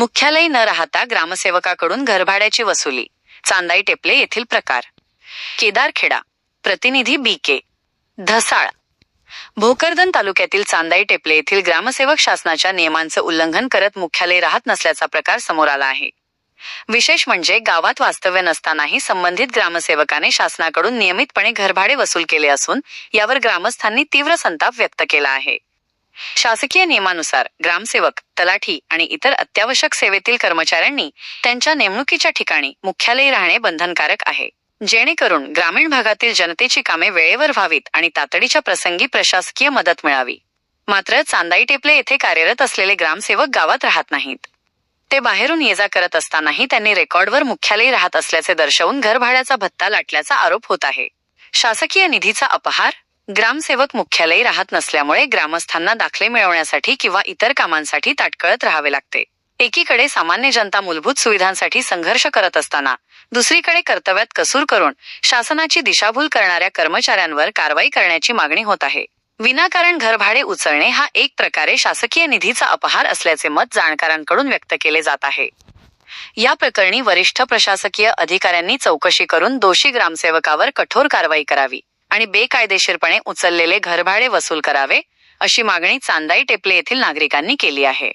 मुख्यालय न राहता ग्रामसेवकाकडून घरभाड्याची वसुली. चांदाई टेपले येथील प्रकार. केदारखेडा. प्रतिनिधी BK. धसाळ. भोकरदन तालुक्यातील चांदाई टेपले येथील ग्रामसेवक शासनाच्या नियमांचं उल्लंघन करत मुख्यालय राहत नसल्याचा प्रकार समोर आला आहे. विशेष म्हणजे गावात वास्तव्य नसतानाही संबंधित ग्रामसेवकाने शासनाकडून नियमितपणे घरभाडे वसूल केले असून यावर ग्रामस्थांनी तीव्र संताप व्यक्त केला आहे. शासकीय नियमानुसार ग्रामसेवक, तलाठी आणि इतर अत्यावश्यक सेवेतील कर्मचाऱ्यांनी त्यांच्या नेमणुकीच्या ठिकाणी मुख्यालयी राहणे बंधनकारक आहे, जेणेकरून ग्रामीण भागातील जनतेची कामे वेळेवर व्हावीत आणि तातडीच्या प्रसंगी प्रशासकीय मदत मिळावी. मात्र चांदाई टेपले येथे कार्यरत असलेले ग्रामसेवक गावात राहत नाहीत. ते बाहेरून ये-जा करत असतानाही त्यांनी रेकॉर्डवर मुख्यालयी राहत असल्याचे दर्शवून घरभाड्याचा भत्ता लाटल्याचा आरोप होत आहे. शासकीय निधीचा अपहार. ग्रामसेवक मुख्यालयी राहत नसल्यामुळे ग्रामस्थांना दाखले मिळवण्यासाठी किंवा इतर कामांसाठी ताटकळत राहावे लागते. एकीकडे सामान्य जनता मूलभूत सुविधांसाठी संघर्ष करत असताना दुसरीकडे कर्तव्यात कसूर करून शासनाची दिशाभूल करणाऱ्या कर्मचाऱ्यांवर कारवाई करण्याची मागणी होत आहे. विनाकारण घरभाडे उचलणे हा एक प्रकारे शासकीय निधीचा अपहार असल्याचे मत जाणकारांकडून व्यक्त केले जात आहे. या प्रकरणी वरिष्ठ प्रशासकीय अधिकाऱ्यांनी चौकशी करून दोषी ग्रामसेवकावर कठोर कारवाई करावी आणि बेकायदेशीरपणे उचललेले घरभाडे वसूल करावे, अशी मागणी चांदाई टेपले येथील नागरिकांनी केली आहे.